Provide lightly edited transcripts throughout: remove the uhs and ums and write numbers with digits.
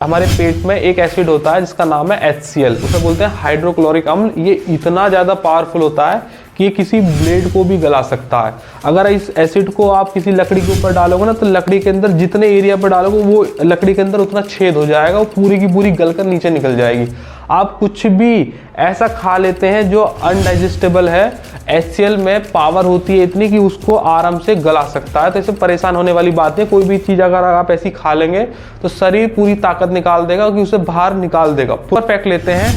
हमारे पेट में एक एसिड होता है जिसका नाम है HCl, उसे बोलते हैं हाइड्रोक्लोरिक अम्ल। ये इतना ज़्यादा पावरफुल होता है कि ये किसी ब्लेड को भी गला सकता है। अगर इस एसिड को आप किसी लकड़ी के ऊपर डालोगे ना, तो लकड़ी के अंदर जितने एरिया पर डालोगे वो लकड़ी के अंदर उतना छेद हो जाएगा, वो पूरी की पूरी गलकर नीचे निकल जाएगी। आप कुछ भी ऐसा खा लेते हैं जो अनडाइजेस्टेबल है, HCl में पावर होती है इतनी कि उसको आराम से गला सकता है। तो इससे परेशान होने वाली बात है। कोई भी चीज़ अगर आप ऐसी खा लेंगे तो शरीर पूरी ताकत निकाल देगा कि उसे बाहर निकाल देगा। पूरा पैक लेते हैं।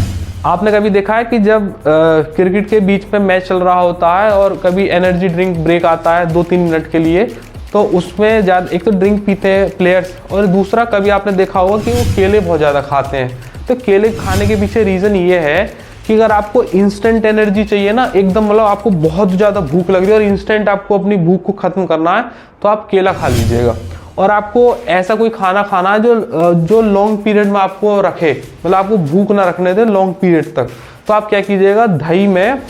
आपने कभी देखा है कि जब क्रिकेट के बीच में मैच चल रहा होता है और कभी एनर्जी ड्रिंक ब्रेक आता है 2-3 मिनट के लिए, तो उसमें ज़्यादा एक तो ड्रिंक पीते हैं प्लेयर्स, और दूसरा कभी आपने देखा होगा कि वो केले बहुत ज़्यादा खाते हैं। तो केले खाने के पीछे रीज़न ये है कि अगर आपको इंस्टेंट एनर्जी चाहिए ना, एकदम मतलब आपको बहुत ज़्यादा भूख लग रही है और इंस्टेंट आपको अपनी भूख को ख़त्म करना है, तो आप केला खा लीजिएगा। और आपको ऐसा कोई खाना खाना है जो लॉन्ग पीरियड में आपको रखे, मतलब आपको भूख ना रखने दे लॉन्ग पीरियड तक। तो आप क्या कीजिएगा, दही में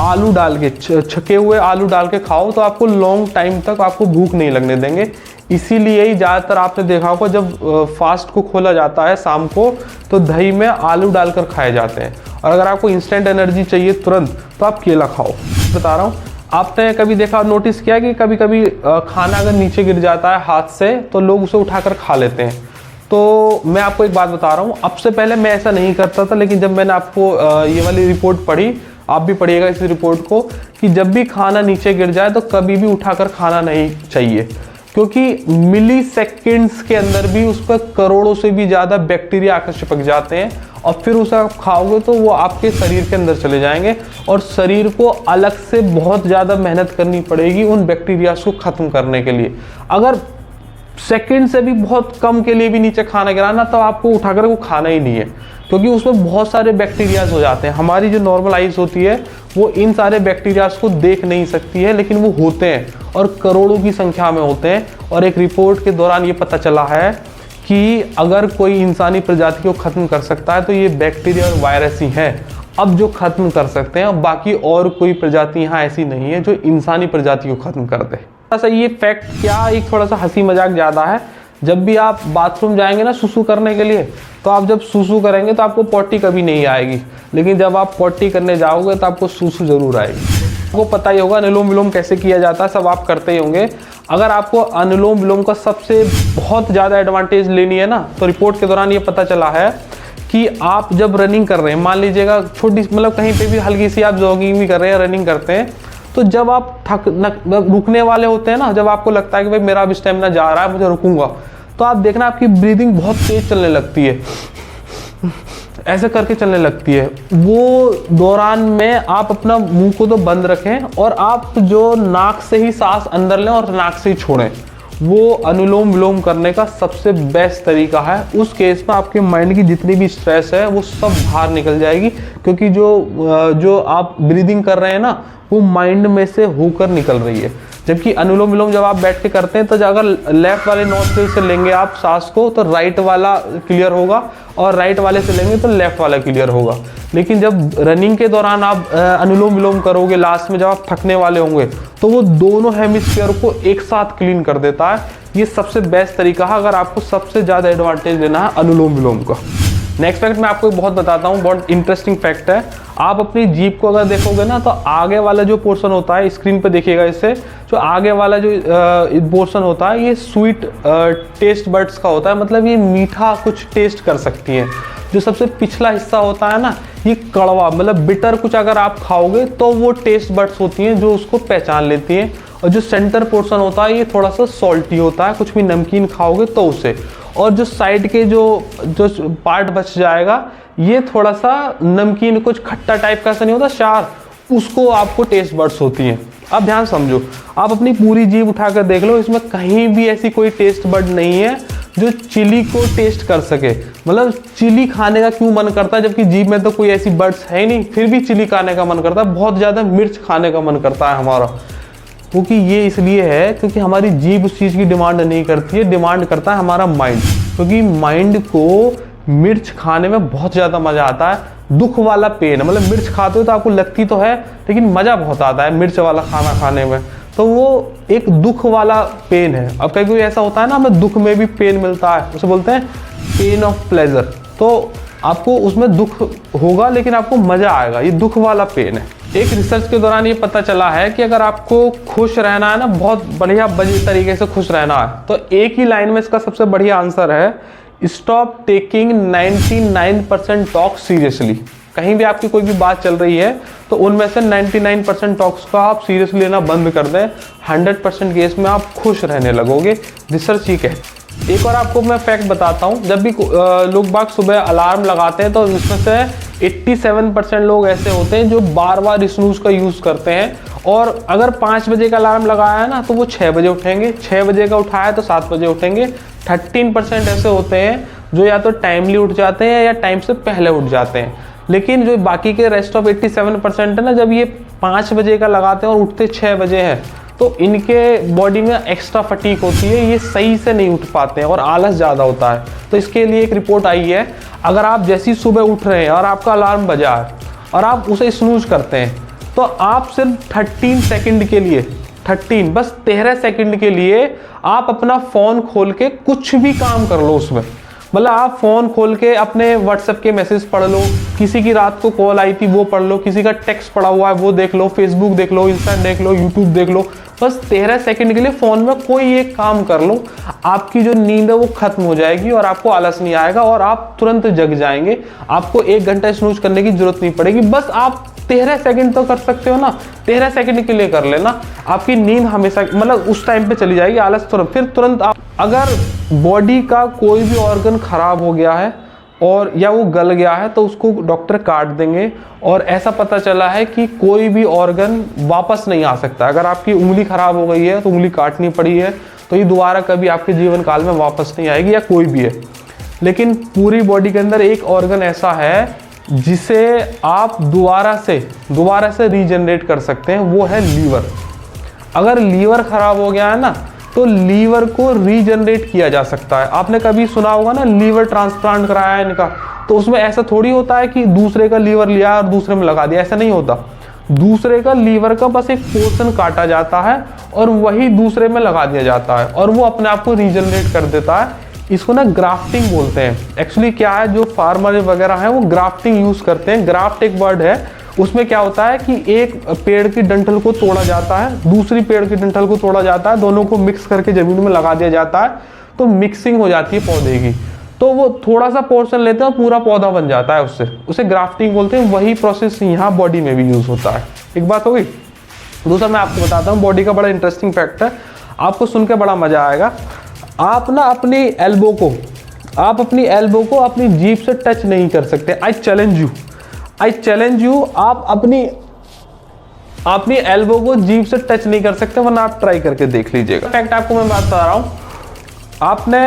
आलू डाल के, छके हुए आलू डाल के खाओ, तो आपको लॉन्ग टाइम तक आपको भूख नहीं लगने देंगे। इसीलिए ही ज़्यादातर आपने देखा होगा जब फास्ट को खोला जाता है शाम को, तो दही में आलू डालकर खाए जाते हैं। और अगर आपको इंस्टेंट एनर्जी चाहिए तुरंत, तो आप केला खाओ। बता रहा हूँ, आपने कभी देखा, नोटिस किया कि कभी कभी खाना अगर नीचे गिर जाता है हाथ से, तो लोग उसे उठाकर खा लेते हैं। तो मैं आपको एक बात बता रहा हूँ, अब से पहले मैं ऐसा नहीं करता था, लेकिन जब मैंने आपको ये वाली रिपोर्ट पढ़ी, आप भी पढ़िएगा इस रिपोर्ट को, कि जब भी खाना नीचे गिर जाए तो कभी भी उठाकर खाना नहीं चाहिए, क्योंकि मिली सेकेंड्स के अंदर भी उस पर करोड़ों से भी ज़्यादा बैक्टीरिया आकर चिपक जाते हैं, और फिर उसे आप खाओगे तो वो आपके शरीर के अंदर चले जाएंगे, और शरीर को अलग से बहुत ज़्यादा मेहनत करनी पड़ेगी उन बैक्टीरियाज को ख़त्म करने के लिए। अगर सेकंड से भी बहुत कम के लिए भी नीचे खाना गिराना, तो आपको उठाकर वो खाना ही नहीं है, क्योंकि उसमें बहुत सारे बैक्टीरियाज हो जाते हैं। हमारी जो नॉर्मल आइज होती है वो इन सारे बैक्टीरियाज को देख नहीं सकती है, लेकिन वो होते हैं और करोड़ों की संख्या में होते हैं। और एक रिपोर्ट के दौरान ये पता चला है कि अगर कोई इंसानी प्रजाति को ख़त्म कर सकता है तो ये बैक्टीरिया और वायरस ही हैं अब जो ख़त्म कर सकते हैं। बाकी और कोई प्रजाति यहाँ ऐसी नहीं है जो इंसानी प्रजाति को ख़त्म कर दे। थोड़ा सा ये फैक्ट क्या, एक थोड़ा सा हंसी मजाक ज़्यादा है। जब भी आप बाथरूम जाएंगे ना सुसु करने के लिए, तो आप जब सुसु करेंगे तो आपको पॉटी कभी नहीं आएगी, लेकिन जब आप पॉटी करने जाओगे तो आपको सुसु जरूर आएगी। आपको पता ही होगा अनुलोम विलोम कैसे किया जाता है, सब आप करते ही होंगे। अगर आपको अनुलोम विलोम का सबसे बहुत ज़्यादा एडवांटेज लेनी है ना, तो रिपोर्ट के दौरान ये पता चला है कि आप जब रनिंग कर रहे हैं, मान लीजिएगा छोटी, मतलब कहीं पे भी हल्की सी आप जॉगिंग भी कर रहे हैं, रनिंग करते हैं, तो जब आप रुकने वाले होते हैं ना, जब आपको लगता है कि भाई मेरा अब स्टेमिना जा रहा है, मुझे रुकूंगा, तो आप देखना आपकी ब्रीदिंग बहुत तेज चलने लगती है, ऐसे करके चलने लगती है। वो दौरान में आप अपना मुंह को तो बंद रखें, और आप जो नाक से ही सांस अंदर लें और नाक से ही छोड़ें, वो अनुलोम विलोम करने का सबसे बेस्ट तरीका है। उस केस में आपके माइंड की जितनी भी स्ट्रेस है वो सब बाहर निकल जाएगी, क्योंकि जो आप ब्रीदिंग कर रहे हैं ना, वो माइंड में से होकर निकल रही है। जबकि अनुलोम विलोम जब आप बैठ के करते हैं, तो अगर लेफ्ट वाले नोस्ट्रिल से लेंगे आप सांस को, तो राइट वाला क्लियर होगा, और राइट वाले से लेंगे तो लेफ्ट वाला क्लियर होगा। लेकिन जब रनिंग के दौरान आप अनुलोम विलोम करोगे, लास्ट में जब आप थकने वाले होंगे, तो वो दोनों हेमिस्फीयर को एक साथ क्लीन कर देता है। ये सबसे बेस्ट तरीका है अगर आपको सबसे ज़्यादा एडवांटेज लेना है अनुलोम विलोम का। नेक्स्ट फैक्ट मैं आपको बहुत बताता हूँ, बहुत इंटरेस्टिंग फैक्ट है। आप अपनी जीभ को अगर देखोगे ना, तो आगे वाला जो पोर्शन होता है, स्क्रीन पे देखिएगा इससे, जो आगे वाला जो पोर्शन होता है, ये स्वीट टेस्ट बड्स का होता है, मतलब ये मीठा कुछ टेस्ट कर सकती हैं। जो सबसे पिछला हिस्सा होता है ना, ये कड़वा, मतलब बिटर कुछ अगर आप खाओगे तो वो टेस्ट बड्स होती हैं जो उसको पहचान लेती हैं। और जो सेंटर पोर्शन होता है, ये थोड़ा सा सॉल्टी होता है, कुछ भी नमकीन खाओगे तो उसे। और जो साइड के जो पार्ट बच जाएगा, ये थोड़ा सा नमकीन, कुछ खट्टा टाइप का, ऐसा नहीं होता शार, उसको आपको टेस्ट बड्स होती हैं। अब ध्यान समझो, आप अपनी पूरी जीभ उठाकर देख लो, इसमें कहीं भी ऐसी कोई टेस्ट बड नहीं है जो चिली को टेस्ट कर सके। मतलब चिली खाने का क्यों मन करता है, जबकि जीभ में तो कोई ऐसी बड्स है ही नहीं, फिर भी चिली खाने का मन करता है, बहुत ज़्यादा मिर्च खाने का मन करता है हमारा। क्योंकि ये इसलिए है क्योंकि हमारी जीभ उस चीज़ की डिमांड नहीं करती है, डिमांड करता है हमारा माइंड। क्योंकि माइंड को मिर्च खाने में बहुत ज़्यादा मज़ा आता है। दुख वाला पेन, मतलब मिर्च खाते हो तो आपको लगती तो है, लेकिन मज़ा बहुत आता है मिर्च वाला खाना खाने में। तो वो एक दुख वाला पेन है। अब कभी कोई ऐसा होता है ना, हमें दुख में भी पेन मिलता है, उसे बोलते हैं पेन ऑफ प्लेजर। तो आपको उसमें दुख होगा लेकिन आपको मजा आएगा, ये दुख वाला पेन है। एक रिसर्च के दौरान ये पता चला है कि अगर आपको खुश रहना है ना, बहुत बढ़िया बढ़िया तरीके से खुश रहना है, तो एक ही लाइन में इसका सबसे बढ़िया आंसर है, स्टॉप टेकिंग 99% टॉक सीरियसली। कहीं भी आपकी कोई भी बात चल रही है तो उनमें से 99% टॉक्स का आप सीरियसली लेना बंद कर दें, 100% केस में आप खुश रहने लगोगे। रिसर्च ये कहती है। एक और आपको मैं फैक्ट बताता हूँ, जब भी लोग बाग सुबह अलार्म लगाते हैं तो उसमें से 87% लोग ऐसे होते हैं जो बार बार स्नूज का यूज़ करते हैं, और अगर 5 बजे का अलार्म लगाया है ना तो वो 6 बजे उठेंगे, 6 बजे का उठाया तो 7 बजे उठेंगे। 13% ऐसे होते हैं जो या तो टाइमली उठ जाते हैं या टाइम से पहले उठ जाते हैं। लेकिन जो बाकी के रेस्ट ऑफ 87% है ना, जब ये 5 बजे का लगाते हैं और उठते 6 बजे हैं, तो इनके बॉडी में एक्स्ट्रा फटीक होती है, ये सही से नहीं उठ पाते हैं और आलस ज़्यादा होता है। तो इसके लिए एक रिपोर्ट आई है, अगर आप जैसी सुबह उठ रहे हैं और आपका अलार्म बजा है और आप उसे स्नूज करते हैं, तो आप सिर्फ 13 सेकंड के लिए, 13 सेकंड के लिए आप अपना फ़ोन खोल के कुछ भी काम कर लो उसमें। मतलब आप फ़ोन खोल के अपने व्हाट्सएप के मैसेज पढ़ लो, किसी की रात को कॉल आई थी वो पढ़ लो, किसी का टेक्स्ट पड़ा हुआ है वो देख लो, फेसबुक देख लो, इंस्टा देख लो, यूट्यूब देख लो। बस 13 सेकंड के लिए फ़ोन में कोई एक काम कर लो, आपकी जो नींद है वो खत्म हो जाएगी और आपको आलस नहीं आएगा और आप तुरंत जग जाएंगे। आपको 1 घंटा स्नूज करने की जरूरत नहीं पड़ेगी, बस आप 13 सेकंड तो कर सकते हो ना, 13 सेकंड के लिए कर लेना, आपकी नींद हमेशा मतलब उस टाइम पे चली जाएगी, आलस तुरंत। फिर तुरंत आप, अगर बॉडी का कोई भी ऑर्गन खराब हो गया है और या वो गल गया है तो उसको डॉक्टर काट देंगे, और ऐसा पता चला है कि कोई भी ऑर्गन वापस नहीं आ सकता। अगर आपकी उंगली खराब हो गई है तो उंगली काटनी पड़ी है तो ये दोबारा कभी आपके जीवन काल में वापस नहीं आएगी, या कोई भी है। लेकिन पूरी बॉडी के अंदर एक ऑर्गन ऐसा है जिसे आप दोबारा से रीजनरेट कर सकते हैं, वो है लीवर। अगर लीवर खराब हो गया है ना तो लीवर को रीजनरेट किया जा सकता है। आपने कभी सुना होगा ना, लीवर ट्रांसप्लांट कराया है इनका, तो उसमें ऐसा थोड़ी होता है कि दूसरे का लीवर लिया और दूसरे में लगा दिया, ऐसा नहीं होता। दूसरे का लीवर का बस एक पोर्शन काटा जाता है और वही दूसरे में लगा दिया जाता है और वो अपने आप को रीजनरेट कर देता है। इसको ना ग्राफ्टिंग बोलते हैं। एक्चुअली क्या है, जो फार्मर वगैरह हैं वो ग्राफ्टिंग यूज करते हैं। ग्राफ्ट एक वर्ड है, उसमें क्या होता है कि एक पेड़ की डंठल को तोड़ा जाता है, दूसरी पेड़ की डंठल को तोड़ा जाता है, दोनों को मिक्स करके जमीन में लगा दिया जाता है, तो मिक्सिंग हो जाती है पौधे की। तो वो थोड़ा सा पोर्शन लेते हैं और पूरा पौधा बन जाता है उससे, उसे ग्राफ्टिंग बोलते हैं। वही प्रोसेस यहाँ बॉडी में भी यूज होता है। एक बात हो गई। दूसरा मैं आपको बताता हूँ, बॉडी का बड़ा इंटरेस्टिंग फैक्ट है, आपको सुन के बड़ा मजा आएगा। आप ना अपनी एल्बो को अपनी जीभ से टच नहीं कर सकते। आई चैलेंज यू, आप अपनी एल्बो को जीभ से टच नहीं कर सकते, वरना आप ट्राई करके देख लीजिएगा। फैक्ट आपको मैं बात बता रहा हूँ, आपने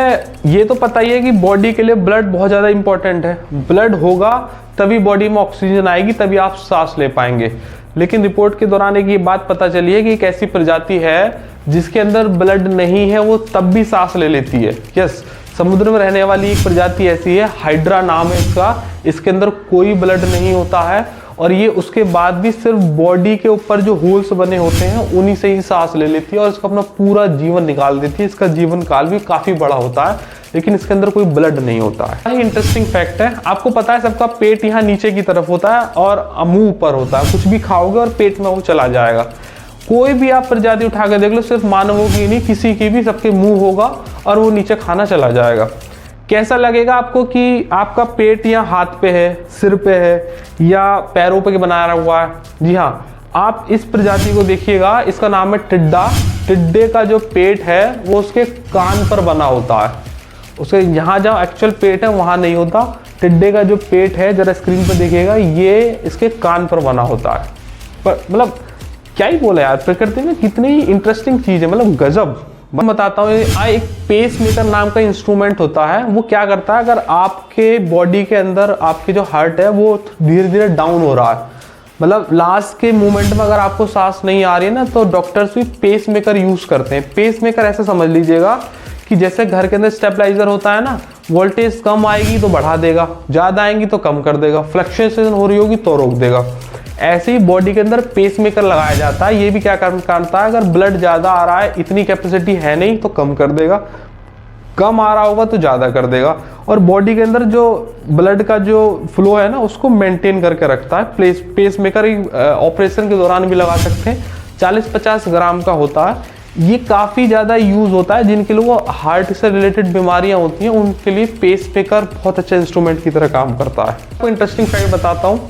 ये तो पता ही है कि बॉडी के लिए ब्लड बहुत ज़्यादा इंपॉर्टेंट है। ब्लड होगा तभी बॉडी में ऑक्सीजन आएगी, तभी आप सांस ले पाएंगे। लेकिन रिपोर्ट के दौरान एक ये बात पता चली है कि एक ऐसी प्रजाति है जिसके अंदर ब्लड नहीं है, वो तब भी सांस ले लेती है। यस, समुद्र में रहने वाली एक प्रजाति ऐसी है, हाइड्रा नाम है इसका। इसके अंदर कोई ब्लड नहीं होता है और ये उसके बाद भी सिर्फ बॉडी के ऊपर जो होल्स बने होते हैं उन्हीं से ही सांस ले लेती है और इसका अपना पूरा जीवन निकाल देती है। इसका जीवन काल भी काफी बड़ा होता है, लेकिन इसके अंदर कोई ब्लड नहीं होता है। इंटरेस्टिंग फैक्ट है। आपको पता है सबका पेट यहाँ नीचे की तरफ होता है और मुंह ऊपर होता है। कुछ भी खाओगे और पेट में वो चला जाएगा। कोई भी आप प्रजाति उठा के देख लो, सिर्फ मानवों की नहीं, किसी की भी, सबके मुंह होगा और वो नीचे खाना चला जाएगा। कैसा लगेगा आपको कि आपका पेट या हाथ पे है, सिर पे है या पैरों पे बनाया हुआ है? जी हाँ, आप इस प्रजाति को देखिएगा, इसका नाम है टिड्डा। टिड्डे का जो पेट है वो उसके कान पर बना होता है। उसके यहाँ जहाँ एक्चुअल पेट है वहाँ नहीं होता। टिड्डे का जो पेट है, जरा स्क्रीन पर देखिएगा, ये इसके कान पर बना होता है। पर मतलब क्या ही बोला यार, प्रकृति में कितनी इंटरेस्टिंग चीज़ है, मतलब गजब। मैं बताता हूँ, एक पेस मेकर नाम का इंस्ट्रूमेंट होता है। वो क्या करता है, अगर आपके बॉडी के अंदर आपकी जो हार्ट है वो धीरे धीरे डाउन हो रहा है, मतलब लास्ट के मोमेंट में अगर आपको सांस नहीं आ रही है ना, तो डॉक्टर्स भी पेस मेकर यूज करते हैं। पेस मेकर ऐसे समझ लीजिएगा कि जैसे घर के अंदर स्टेबलाइजर होता है ना, वोल्टेज कम आएगी तो बढ़ा देगा, ज़्यादा आएंगी तो कम कर देगा, फ्लक्चुएशन हो रही होगी तो रोक देगा। ऐसे ही बॉडी के अंदर पेसमेकर लगाया जाता है। ये भी क्या करता है, अगर ब्लड ज़्यादा आ रहा है, इतनी कैपेसिटी है नहीं तो कम कर देगा, कम आ रहा होगा तो ज़्यादा कर देगा। और बॉडी के अंदर जो ब्लड का जो फ्लो है ना उसको मेंटेन करके रखता है। पेसमेकर ऑपरेशन के दौरान भी लगा सकते हैं। 40-50 ग्राम का होता है। ये काफ़ी ज़्यादा यूज़ होता है जिनके लोगों को हार्ट से रिलेटेड बीमारियां होती हैं, उनके लिए पेसमेकर बहुत अच्छा इंस्ट्रूमेंट की तरह काम करता है। आपको इंटरेस्टिंग फैक्ट बताता हूँ।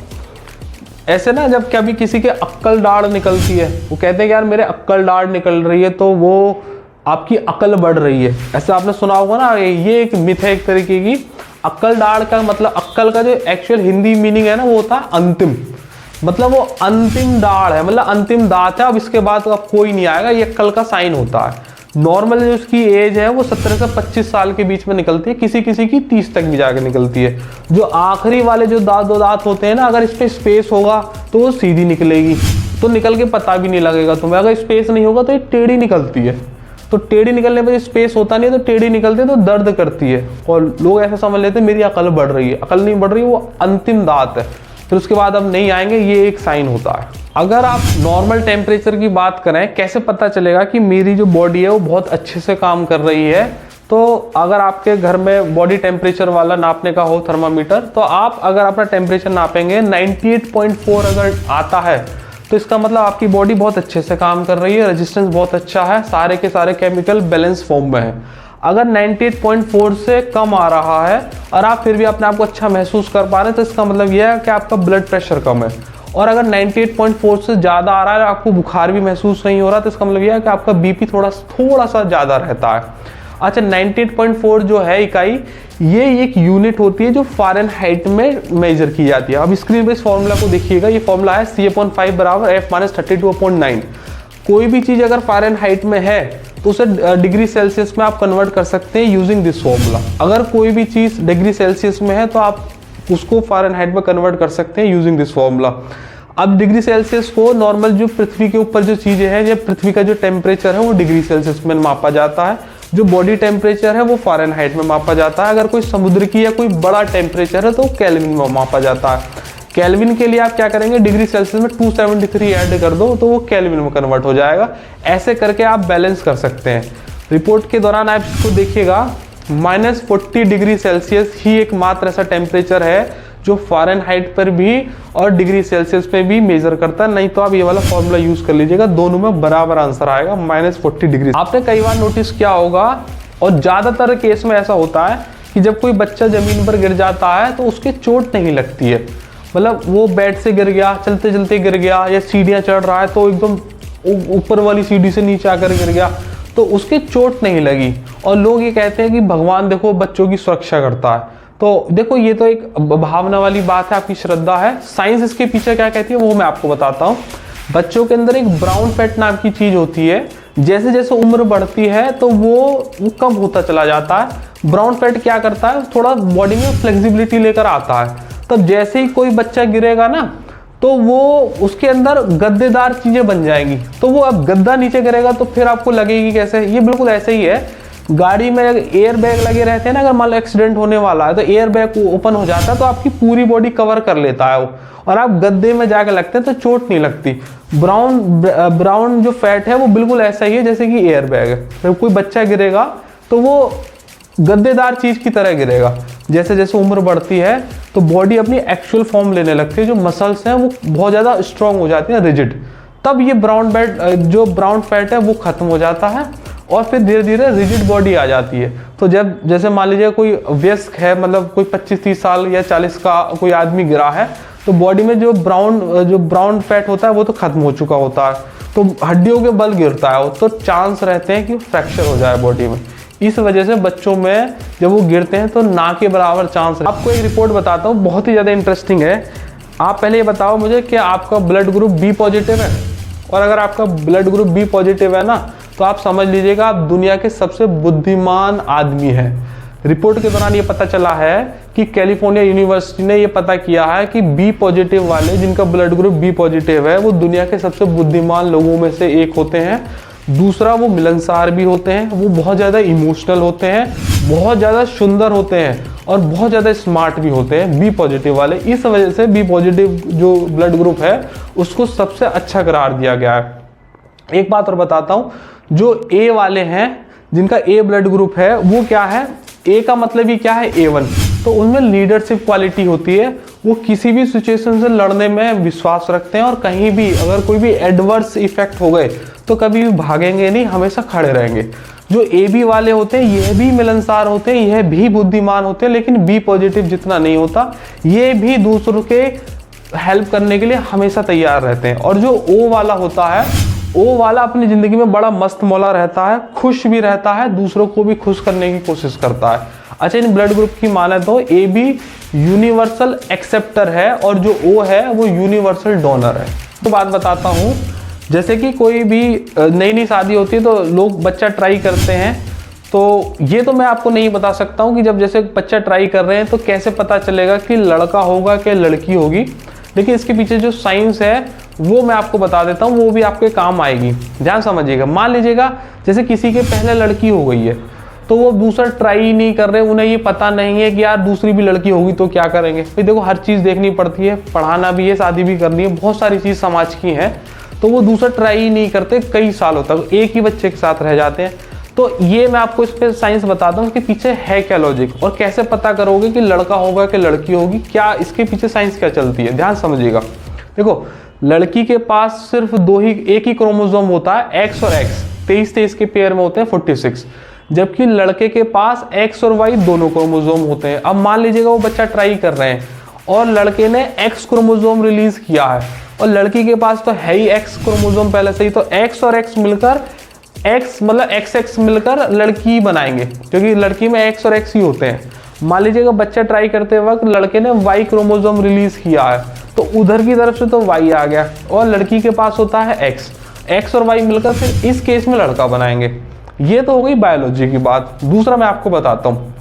ऐसे ना जब कभी किसी के अक्कल दाढ़ निकलती है, वो कहते हैं कि यार मेरे अक्कल दाढ़ निकल रही है, तो वो आपकी अकल बढ़ रही है। ऐसा आपने सुना होगा ना, ये एक मिथ है एक तरीके की। अक्कल दाढ़ का मतलब, अक्कल का जो एक्चुअल हिंदी मीनिंग है ना वो होता है अंतिम, मतलब वो अंतिम दाढ़ है, मतलब अंतिम दांत है, अब इसके बाद अब कोई नहीं आएगा, ये अक्कल का साइन होता है। नॉर्मल जो उसकी एज है वो 17 से 25 साल के बीच में निकलती है, किसी किसी की 30 तक भी जाकर निकलती है। जो आखिरी वाले जो दो दांत होते हैं ना, अगर इस पे स्पेस होगा तो वो सीधी निकलेगी, तो निकल के पता भी नहीं लगेगा तुम्हें। अगर स्पेस नहीं होगा तो ये टेढ़ी निकलती है, तो टेढ़ी निकलने पर स्पेस होता नहीं है तो टेढ़ी निकलती है तो दर्द करती है, और लोग ऐसा समझ लेते हैं मेरी अकल बढ़ रही है। अकल नहीं बढ़ रही, वो अंतिम दांत है, फिर उसके बाद अब नहीं आएंगे, ये एक साइन होता है। अगर आप नॉर्मल टेम्परेचर की बात करें, कैसे पता चलेगा कि मेरी जो बॉडी है वो बहुत अच्छे से काम कर रही है, तो अगर आपके घर में बॉडी टेम्परेचर वाला नापने का हो थर्मामीटर, तो आप अगर अपना टेम्परेचर नापेंगे 98.4 अगर आता है तो इसका मतलब आपकी बॉडी बहुत अच्छे से काम कर रही है, रेजिस्टेंस बहुत अच्छा है, सारे के सारे केमिकल बैलेंस फॉर्म में है। अगर 98.4 से कम आ रहा है और आप फिर भी अपने आप को अच्छा महसूस कर पा रहे हैं, तो इसका मतलब यह है कि आपका ब्लड प्रेशर कम है। और अगर 98.4 से ज़्यादा आ रहा है और आपको बुखार भी महसूस नहीं हो रहा, तो इसका मतलब यह है कि आपका बीपी थोड़ा सा ज़्यादा रहता है। अच्छा, 98.4 जो है इकाई, ये एक यूनिट होती है जो फ़ारेनहाइट में मेजर की जाती है। अब स्क्रीन पे इस फॉर्मूला को देखिएगा, ये फॉर्मूला है C/5 बराबर F-32/9। कोई भी चीज़ अगर फ़ारेनहाइट में है तो उसे डिग्री सेल्सियस में आप कन्वर्ट कर सकते हैं यूजिंग दिस फॉर्मूला। अगर कोई भी चीज़ डिग्री सेल्सियस में है तो आप उसको फ़ारेनहाइट में कन्वर्ट कर सकते हैं यूजिंग दिस फॉर्मूला। अब डिग्री सेल्सियस को नॉर्मल जो पृथ्वी के ऊपर जो चीज़ें हैं, या पृथ्वी का जो टेम्परेचर है वो डिग्री सेल्सियस में मापा जाता है, जो बॉडी टेम्परेचर है वो फ़ारेनहाइट में मापा जाता है। अगर कोई समुद्र की या कोई बड़ा टेम्परेचर है तो केल्विन में मापा जाता है। केल्विन के लिए आप क्या करेंगे, डिग्री सेल्सियस में 273 ऐड कर दो तो वो केल्विन में कन्वर्ट हो जाएगा। ऐसे करके आप बैलेंस कर सकते हैं। रिपोर्ट के दौरान आप इसको देखिएगा, -40 डिग्री सेल्सियस ही एकमात्र ऐसा टेम्परेचर है जो फ़ारेनहाइट पर भी और डिग्री सेल्सियस पे भी मेजर करता है। नहीं तो आप ये वाला फॉर्मूला यूज कर लीजिएगा, दोनों में बराबर आंसर आएगा, -40 डिग्री। आपने कई बार नोटिस किया होगा, और ज़्यादातर केस में ऐसा होता है कि जब कोई बच्चा ज़मीन पर गिर जाता है तो उसके चोट नहीं लगती है। मतलब वो बेड से गिर गया, चलते चलते गिर गया, या सीढ़ियाँ चढ़ रहा है तो एकदम ऊपर वाली सीढ़ी से नीचे आकर गिर गया, तो उसके चोट नहीं लगी। और लोग ये कहते हैं कि भगवान देखो बच्चों की सुरक्षा करता है। तो देखो, ये तो एक भावना वाली बात है, आपकी श्रद्धा है। साइंस इसके पीछे क्या कहती है वो मैं आपको बताता हूँ। बच्चों के अंदर एक ब्राउन फैट नाम की चीज़ होती है, जैसे जैसे उम्र बढ़ती है तो वो कम होता चला जाता है। ब्राउन फैट क्या करता है, थोड़ा बॉडी में फ्लेक्सिबिलिटी लेकर आता है। तब जैसे ही कोई बच्चा गिरेगा ना, तो वो उसके अंदर गद्देदार चीज़ें बन जाएंगी, तो वो अब गद्दा नीचे गिरेगा तो फिर आपको लगेगी कैसे। ये बिल्कुल ऐसे ही है, गाड़ी में एयर बैग लगे रहते हैं ना, अगर मान लो एक्सीडेंट होने वाला है तो एयर बैग ओपन हो जाता है तो आपकी पूरी बॉडी कवर कर लेता है वो, और आप गद्दे में जाकर लगते हैं तो चोट नहीं लगती। ब्राउन जो फैट है वो बिल्कुल ऐसा ही है जैसे कि एयर बैग है। जब कोई बच्चा गिरेगा तो वो गद्देदार चीज़ की तरह गिरेगा। जैसे जैसे उम्र बढ़ती है तो बॉडी अपनी एक्चुअल फॉर्म लेने लगती है, जो मसल्स हैं वो बहुत ज़्यादा स्ट्रांग हो जाती हैं, रिजिड। तब ये जो ब्राउन फैट है वो खत्म हो जाता है और फिर धीरे धीरे रिजिड बॉडी आ जाती है। तो जब जैसे मान लीजिए कोई वयस्क है, मतलब कोई 25-30 साल या 40 का कोई आदमी गिरा है, तो बॉडी में जो ब्राउन फैट होता है वो तो खत्म हो चुका होता है, तो हड्डियों के बल गिरता है, तो चांस रहते हैं कि फ्रैक्चर हो जाए बॉडी में। इस वजह से बच्चों में जब वो गिरते हैं तो ना के बराबर चांस है। आपको एक रिपोर्ट बताता हूँ, बहुत ही ज़्यादा इंटरेस्टिंग है। आप पहले ये बताओ मुझे कि आपका ब्लड ग्रुप बी पॉजिटिव है, और अगर आपका ब्लड ग्रुप बी पॉजिटिव है ना, तो आप समझ लीजिएगा आप दुनिया के सबसे बुद्धिमान आदमी हैं। रिपोर्ट के दौरान ये पता चला है कि कैलिफोर्निया यूनिवर्सिटी ने ये पता किया है कि बी पॉजिटिव वाले, जिनका ब्लड ग्रुप बी पॉजिटिव है, वो दुनिया के सबसे बुद्धिमान लोगों में से एक होते हैं। दूसरा वो मिलनसार भी होते हैं, वो बहुत ज़्यादा इमोशनल होते हैं, बहुत ज़्यादा सुंदर होते हैं और बहुत ज़्यादा स्मार्ट भी होते हैं, बी पॉजिटिव वाले। इस वजह से बी पॉजिटिव जो ब्लड ग्रुप है उसको सबसे अच्छा करार दिया गया है। एक बात और बताता हूँ, जो ए वाले हैं जिनका ए ब्लड ग्रुप है वो क्या है, ए का मतलब ही क्या है, A1, तो उनमें लीडरशिप क्वालिटी होती है। वो किसी भी सिचुएशन से लड़ने में विश्वास रखते हैं और कहीं भी अगर कोई भी एडवर्स इफेक्ट हो गए तो कभी भी भागेंगे नहीं, हमेशा खड़े रहेंगे। जो AB वाले होते हैं यह भी मिलनसार होते हैं, यह भी बुद्धिमान होते हैं, लेकिन बी पॉजिटिव जितना नहीं होता। ये भी दूसरों के हेल्प करने के लिए हमेशा तैयार रहते हैं। और जो O वाला होता है, O वाला अपनी ज़िंदगी में बड़ा मस्त मौला रहता है, खुश भी रहता है, दूसरों को भी खुश करने की कोशिश करता है। अच्छा, इन ब्लड ग्रुप की माने तो AB यूनिवर्सल एक्सेप्टर है और जो O है वो यूनिवर्सल डोनर है। तो बात बताता हूँ, जैसे कि कोई भी नई नई शादी होती है तो लोग बच्चा ट्राई करते हैं, तो ये तो मैं आपको नहीं बता सकता हूँ कि जब जैसे बच्चा ट्राई कर रहे हैं तो कैसे पता चलेगा कि लड़का होगा कि लड़की होगी, लेकिन इसके पीछे जो साइंस है वो मैं आपको बता देता हूँ, वो भी आपके काम आएगी। ध्यान समझिएगा। मान लीजिएगा जैसे किसी के पहले लड़की हो गई है तो वो दूसरा ट्राई ही नहीं कर रहे, उन्हें ये पता नहीं है कि यार दूसरी भी लड़की होगी तो क्या करेंगे। भाई देखो, हर चीज़ देखनी पड़ती है, पढ़ाना भी है, शादी भी करनी है, बहुत सारी चीज़ समाज की हैं, तो वो दूसरा ट्राई ही नहीं करते, कई सालों तक एक ही बच्चे के साथ रह जाते हैं। तो ये मैं आपको इस पर साइंस बताता हूँ, इसके पीछे है क्या लॉजिक और कैसे पता करोगे कि लड़का होगा कि लड़की होगी, क्या इसके पीछे साइंस क्या चलती है। ध्यान समझिएगा। देखो, लड़की के पास सिर्फ एक ही क्रोमोसोम होता है, X और X, 23-23 के पेयर में होते हैं 46, जबकि लड़के के पास X और Y दोनों क्रोमोसोम होते हैं। अब मान लीजिएगा वो बच्चा ट्राई कर रहे हैं और लड़के ने X क्रोमोसोम रिलीज किया है और लड़की के पास तो है ही X क्रोमोसोम पहले से ही, तो X और X मिलकर X मतलब XX मिलकर लड़की बनाएंगे, क्योंकि लड़की में X और X ही होते हैं। मान लीजिएगा बच्चा ट्राई करते वक्त लड़के ने Y क्रोमोसोम रिलीज किया है, तो उधर की तरफ से तो Y आ गया और लड़की के पास होता है X और Y मिलकर फिर इस केस में लड़का बनाएंगे। ये तो हो गई बायोलॉजी की बात। दूसरा मैं आपको बताता हूँ,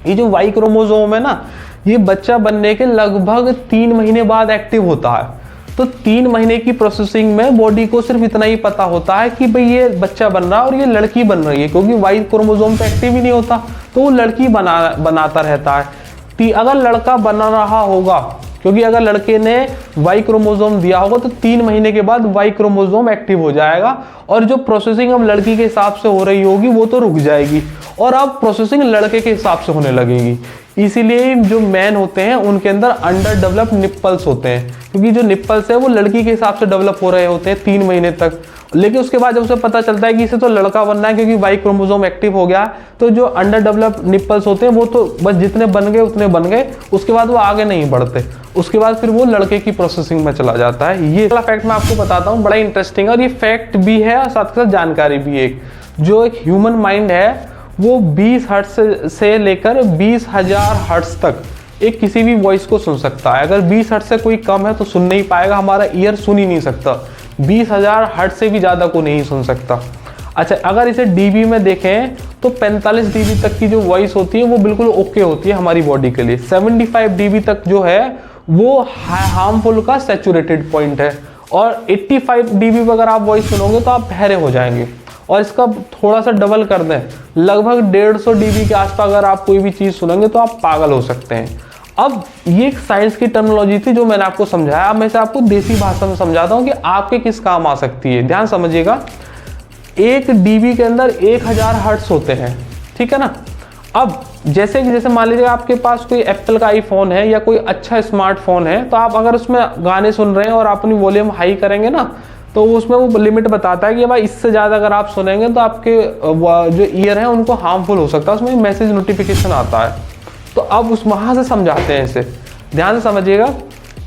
ये जो Y क्रोमोसोम है ना, ये बच्चा बनने के लगभग 3 महीने बाद एक्टिव होता है। तो 3 महीने की प्रोसेसिंग में बॉडी को सिर्फ इतना ही पता होता है कि भाई ये बच्चा बन रहा है और ये लड़की बन रही है, क्योंकि Y क्रोमोसोम तो एक्टिव ही नहीं होता, तो वो लड़की बनाता रहता है। अगर लड़का बना रहा होगा, क्योंकि अगर लड़के ने Y क्रोमोसोम दिया होगा तो 3 महीने के बाद Y क्रोमोसोम एक्टिव हो जाएगा और जो प्रोसेसिंग अब लड़की के हिसाब से हो रही होगी वो तो रुक जाएगी और अब प्रोसेसिंग लड़के के हिसाब से होने लगेगी। इसीलिए जो मैन होते हैं उनके अंदर अंडर डेवलप्ड निप्पल्स होते हैं, क्योंकि जो निप्पल्स है वो लड़की के हिसाब से डेवलप हो रहे होते हैं 3 महीने तक। लेकिन उसके बाद जब उसे पता चलता है कि इसे तो लड़का बनना है क्योंकि Y क्रोमोसोम एक्टिव हो गया, तो जो अंडर डेवलप्ड निप्पल्स होते हैं वो तो बस जितने बन गए उतने बन गए, उसके बाद वो आगे नहीं बढ़ते, उसके बाद फिर वो लड़के की प्रोसेसिंग में चला जाता है। ये वाला फैक्ट मैं आपको बताता हूँ, बड़ा इंटरेस्टिंग है और ये फैक्ट भी है और साथ के साथ जानकारी भी है। जो एक ह्यूमन माइंड है वो 20 हर्ट्ज से लेकर 20,000 हर्ट्ज तक एक किसी भी वॉइस को सुन सकता है। अगर 20 हर्ट्ज से कोई कम है तो सुन नहीं पाएगा, हमारा ईयर सुन ही नहीं सकता। 20,000 हर्ट्ज से भी ज़्यादा को नहीं सुन सकता। अच्छा, अगर इसे डीबी में देखें तो 45 डीबी तक की जो वॉइस होती है वो बिल्कुल ओके होती है हमारी बॉडी के लिए। 75 डीबी तक जो है वो हार्मफुल का सैचुरेटेड पॉइंट है और 85 डीबी पर अगर आप वॉइस सुनोगे तो आप बहरे हो जाएंगे। और इसका थोड़ा सा डबल कर दें, लगभग 150 डीबी के आसपास अगर आप कोई भी चीज़ सुनेंगे तो आप पागल हो सकते हैं। अब ये एक साइंस की टर्मिनोलॉजी थी जो मैंने आपको समझाया। अब मैं इसे आपको देसी भाषा में समझाता हूँ कि आपके किस काम आ सकती है। ध्यान समझिएगा, 1 डीबी के अंदर 1000 हर्ट्ज होते हैं, ठीक है ना। अब जैसे मान लीजिए आपके पास कोई एप्पल का आईफोन है या कोई अच्छा स्मार्टफोन है, तो आप अगर उसमें गाने सुन रहे हैं और आप अपनी वॉल्यूम हाई करेंगे ना, तो उसमें वो लिमिट बताता है कि भाई इससे ज़्यादा अगर आप सुनेंगे तो आपके जो ईयर हैं उनको हार्मफुल हो सकता है। उसमें मैसेज नोटिफिकेशन आता है। तो अब उस वहाँ से समझाते हैं इसे, ध्यान से समझिएगा।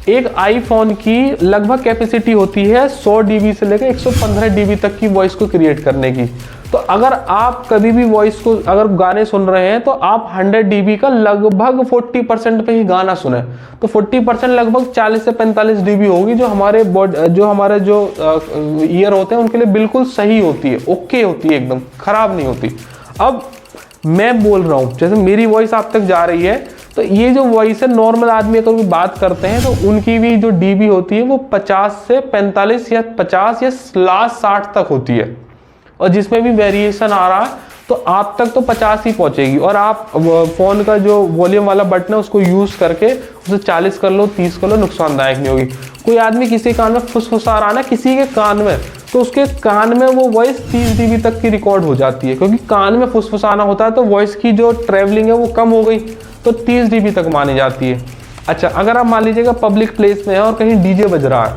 एक आईफोन की लगभग कैपेसिटी होती है 100 डीबी से लेकर 115 डीबी तक की वॉइस को क्रिएट करने की। तो अगर आप कभी भी वॉइस को अगर गाने सुन रहे हैं तो आप 100 डीबी का लगभग 40% पे ही गाना सुने, तो 40% लगभग 40 से 45 डीबी होगी, जो हमारे ईयर होते हैं उनके लिए बिल्कुल सही होती है, ओके होती है, एकदम खराब नहीं होती। अब मैं बोल रहा हूँ, जैसे मेरी वॉइस आप तक जा रही है, तो ये जो वॉइस है नॉर्मल आदमी अगर भी बात करते हैं तो उनकी भी जो डीबी होती है वो 50 से 45 या 50 या लास्ट 60 तक होती है। और जिसमें भी वेरिएशन आ रहा है तो आप तक तो 50 ही पहुंचेगी, और आप फ़ोन का जो वॉल्यूम वाला बटन है उसको यूज़ करके उसे 40 कर लो, 30 कर लो, नुकसानदायक नहीं होगी। कोई आदमी किसी कान में फुसफुसा रहा ना किसी के कान में, तो उसके कान में वो वॉइस 30 dB तक की रिकॉर्ड हो जाती है, क्योंकि कान में फुसफुसाना होता है तो वॉइस की जो ट्रेवलिंग है वो कम हो गई, तो 30 dB तक मानी जाती है। अच्छा, अगर आप मान लीजिएगा पब्लिक प्लेस में है और कहीं डीजे बज रहा है,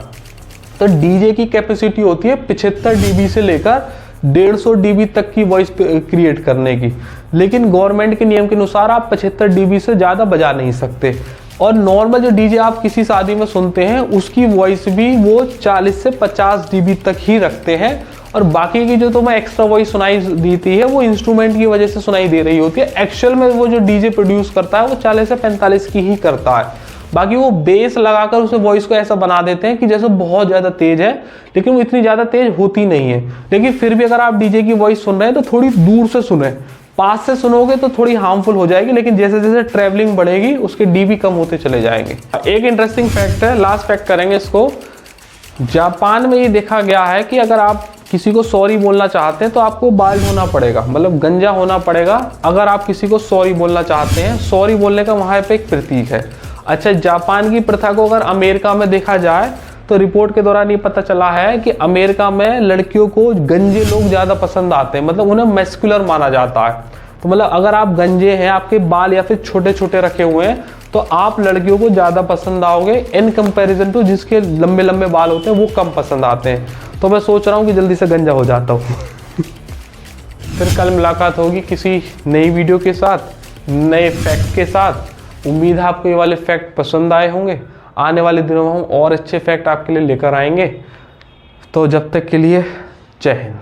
तो डीजे की कैपेसिटी होती है 75 dB से लेकर 150 dB तक की वॉइस क्रिएट करने की, लेकिन गवर्नमेंट के नियम के अनुसार आप 75 dB से ज़्यादा बजा नहीं सकते। और नॉर्मल जो डीजे आप किसी शादी में सुनते हैं उसकी वॉइस भी वो 40 से 50 dB तक ही रखते हैं, और बाकी की जो तुम्हें एक्स्ट्रा वॉइस सुनाई देती है वो इंस्ट्रूमेंट की वजह से सुनाई दे रही होती है। एक्चुअल में वो जो डीजे प्रोड्यूस करता है वो 40 से 45 की ही करता है। बाकी वो बेस लगाकर उसे वॉइस को ऐसा बना देते हैं कि जैसे बहुत ज़्यादा तेज है, लेकिन वो इतनी ज़्यादा तेज होती नहीं है। लेकिन फिर भी अगर आप डीजे की वॉइस सुन रहे हैं तो थोड़ी दूर से सुने, पास से सुनोगे तो थोड़ी हार्मफुल हो जाएगी, लेकिन जैसे जैसे ट्रैवलिंग बढ़ेगी उसके डीबी कम होते चले जाएंगे। एक इंटरेस्टिंग फैक्ट है, लास्ट फैक्ट करेंगे इसको। जापान में ये देखा गया है कि अगर आप किसी को सॉरी बोलना चाहते हैं तो आपको बाल्ड होना पड़ेगा, मतलब गंजा होना पड़ेगा अगर आप किसी को सॉरी बोलना चाहते हैं। सॉरी बोलने का वहाँ पे एक प्रतीक है। अच्छा, जापान की प्रथा को अगर अमेरिका में देखा जाए तो रिपोर्ट के दौरान ये पता चला है कि अमेरिका में लड़कियों को गंजे लोग ज़्यादा पसंद आते हैं, मतलब उन्हें मैस्कुलर माना जाता है। तो मतलब अगर आप गंजे हैं, आपके बाल या फिर छोटे छोटे रखे हुए हैं, तो आप लड़कियों को ज़्यादा पसंद आओगे इन कंपैरिजन टू जिसके लंबे लंबे बाल होते हैं वो कम पसंद आते हैं। तो मैं सोच रहा हूँ कि जल्दी से गंजा हो जाता हूँ। फिर कल मुलाकात होगी किसी नई वीडियो के साथ, नए फैक्ट के साथ। उम्मीद है आपको ये वाले फैक्ट पसंद आए होंगे। आने वाले दिनों में हम और अच्छे फैक्ट आपके लिए लेकर आएंगे। तो जब तक के लिए जय हिंद।